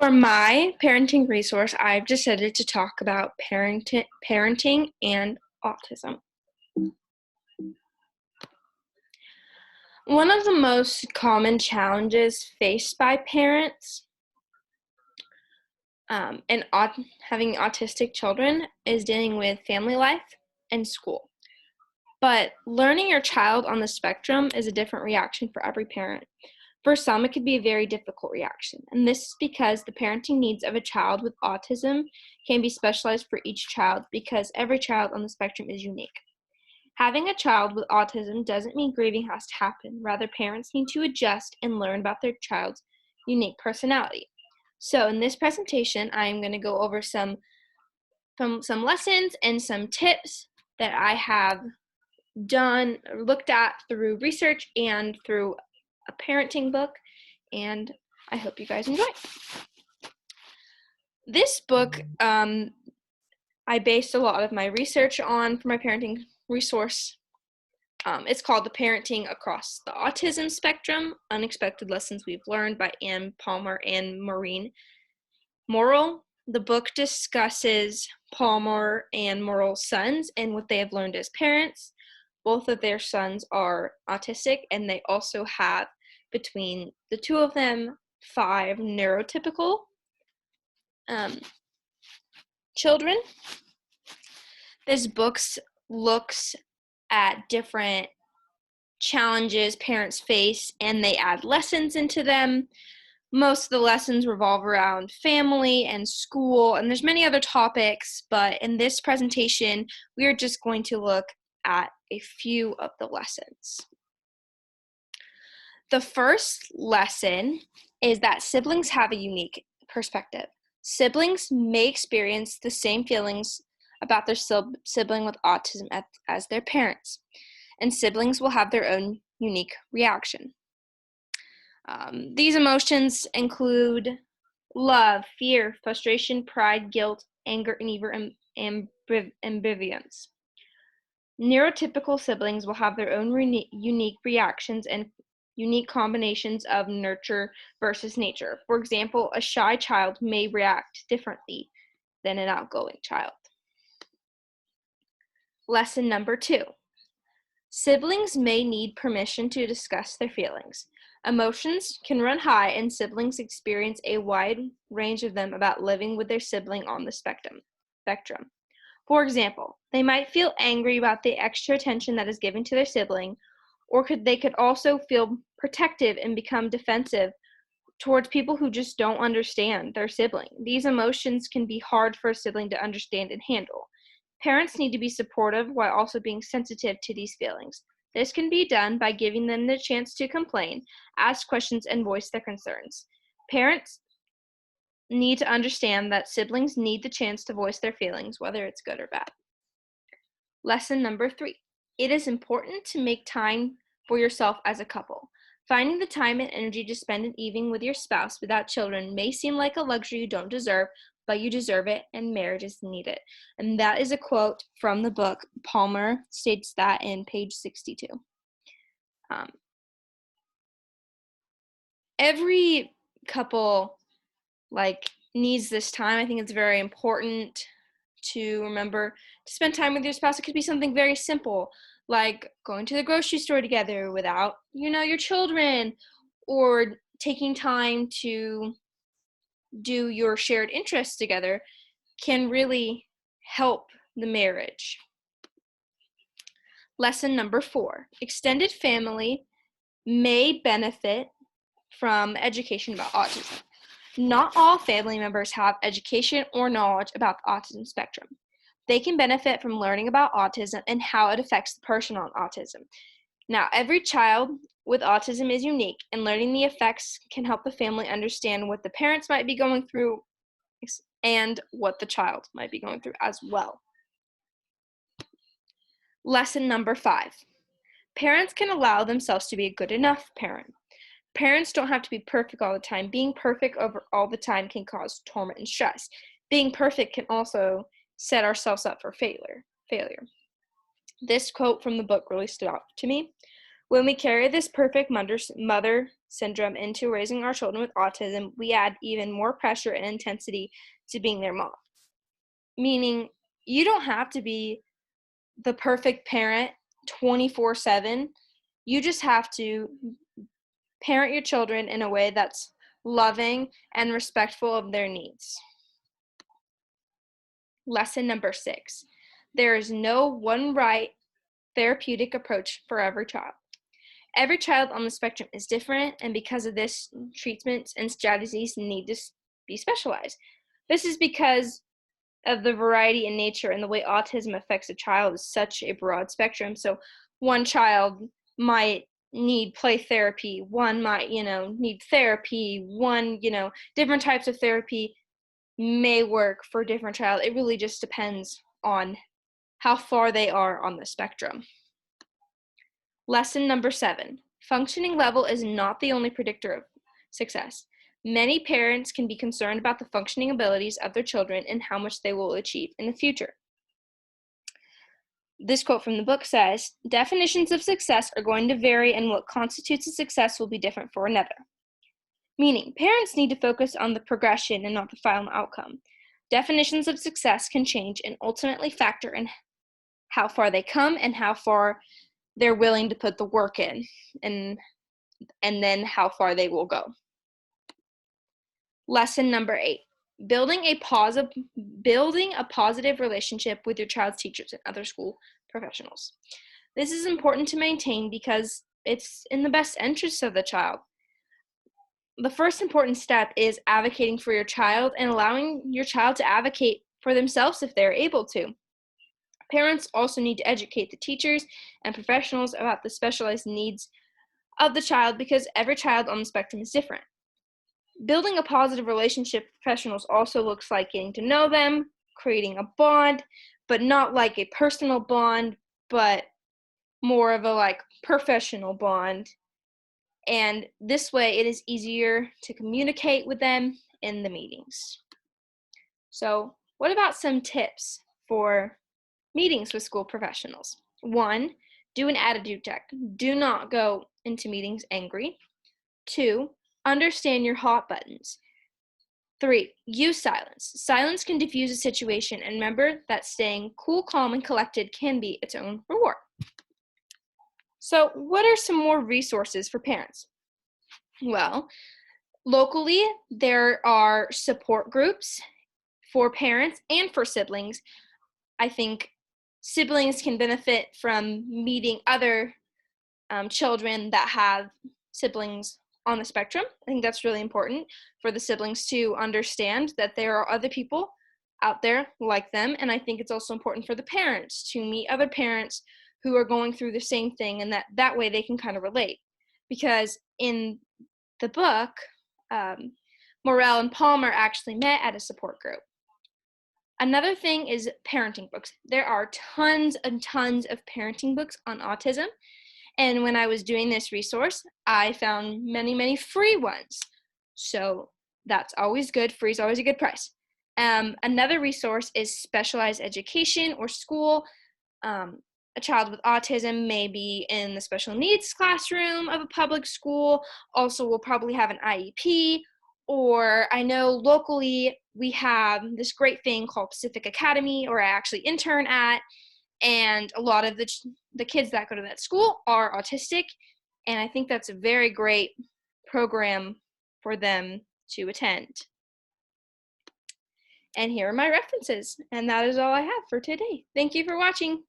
For my parenting resource, I've decided to talk about parenting and autism. One of the most common challenges faced by parents having autistic children is dealing with family life and school. But learning your child on the spectrum is a different reaction for every parent. For some, it could be a very difficult reaction, and this is because the parenting needs of a child with autism can be specialized for each child because every child on the spectrum is unique. Having a child with autism doesn't mean grieving has to happen. Rather, parents need to adjust and learn about their child's unique personality. So in this presentation, I'm going to go over some lessons and some tips that I have looked at through research and through a parenting book, and I hope you guys enjoy. This book I based a lot of my research on for my parenting resource. It's called The Parenting Across the Autism Spectrum, Unexpected Lessons We've Learned by Ann Palmer and Maureen Morrill. The book discusses Palmer and Morrill's sons and what they have learned as parents. Both of their sons are autistic, and they also have, between the two of them, 5 neurotypical children. This book looks at different challenges parents face, and they add lessons into them. Most of the lessons revolve around family and school, and there's many other topics, but in this presentation, we are just going to look at a few of the lessons. The first lesson is that siblings have a unique perspective. Siblings may experience the same feelings about their sibling with autism as their parents, and siblings will have their own unique reaction. These emotions include love, fear, frustration, pride, guilt, anger, and even ambivalence. Neurotypical siblings will have their own unique reactions and unique combinations of nurture versus nature. For example, a shy child may react differently than an outgoing child. Lesson number 2. Siblings may need permission to discuss their feelings. Emotions can run high, and siblings experience a wide range of them about living with their sibling on the spectrum. For example, they might feel angry about the extra attention that is given to their sibling, or they could also feel protective and become defensive towards people who just don't understand their sibling. These emotions can be hard for a sibling to understand and handle. Parents need to be supportive while also being sensitive to these feelings. This can be done by giving them the chance to complain, ask questions, and voice their concerns. Parents need to understand that siblings need the chance to voice their feelings, whether it's good or bad. Lesson number 3. It is important to make time for yourself as a couple. Finding the time and energy to spend an evening with your spouse without children may seem like a luxury you don't deserve, but you deserve it, and marriage is needed. And that is a quote from the book. Palmer states that in page 62. Every couple needs this time. I think it's very important to remember to spend time with your spouse. It could be something very simple, like going to the grocery store together without, your children, or taking time to do your shared interests together can really help the marriage. Lesson number 4. Extended family may benefit from education about autism. Not all family members have education or knowledge about the autism spectrum. They can benefit from learning about autism and how it affects the person on autism. Now, every child with autism is unique, and learning the effects can help the family understand what the parents might be going through and what the child might be going through as well. Lesson number 5. Parents can allow themselves to be a good enough parent. Parents don't have to be perfect all the time. Being perfect over all the time can cause torment and stress. Being perfect can also set ourselves up for failure. This quote from the book really stood out to me. When we carry this perfect mother syndrome into raising our children with autism, we add even more pressure and intensity to being their mom. Meaning, you don't have to be the perfect parent 24/7. You just have to parent your children in a way that's loving and respectful of their needs. Lesson number 6. There is no one right therapeutic approach for every child. Every child on the spectrum is different, and because of this, treatments and strategies need to be specialized. This is because of the variety in nature and the way autism affects a child is such a broad spectrum. So one child might need play therapy, one might, need therapy, one, different types of therapy may work for a different child. It really just depends on how far they are on the spectrum. Lesson number 7. Functioning level is not the only predictor of success. Many parents can be concerned about the functioning abilities of their children and how much they will achieve in the future. This quote from the book says, definitions of success are going to vary and what constitutes a success will be different for another. Meaning, parents need to focus on the progression and not the final outcome. Definitions of success can change and ultimately factor in how far they come and how far they're willing to put the work in, and then how far they will go. Lesson number 8. Building a positive relationship with your child's teachers and other school professionals. This is important to maintain because it's in the best interest of the child. The first important step is advocating for your child and allowing your child to advocate for themselves if they're able to. Parents also need to educate the teachers and professionals about the specialized needs of the child because every child on the spectrum is different. Building a positive relationship with professionals also looks like getting to know them, creating a bond, but not like a personal bond, but more of a professional bond. And this way it is easier to communicate with them in the meetings. So, what about some tips for meetings with school professionals? 1, do an attitude check. Do not go into meetings angry. 2, understand your hot buttons. 3, use silence. Silence can diffuse a situation, and remember that staying cool, calm, and collected can be its own reward. So, what are some more resources for parents? Well, locally, there are support groups for parents and for siblings. I think siblings can benefit from meeting other children that have siblings on the spectrum. I think that's really important for the siblings to understand that there are other people out there like them. And I think it's also important for the parents to meet other parents who are going through the same thing, and that way they can kind of relate. Because in the book, Morell and Palmer actually met at a support group. Another thing is parenting books. There are tons and tons of parenting books on autism. And when I was doing this resource, I found many, many free ones. So that's always good. Free is always a good price. Another resource is specialized education or school. A child with autism may be in the special needs classroom of a public school, also will probably have an IEP, or I know locally we have this great thing called Pacific Academy, or I actually intern at, and a lot of the kids that go to that school are autistic, and I think that's a very great program for them to attend. And here are my references, and that is all I have for today. Thank you for watching.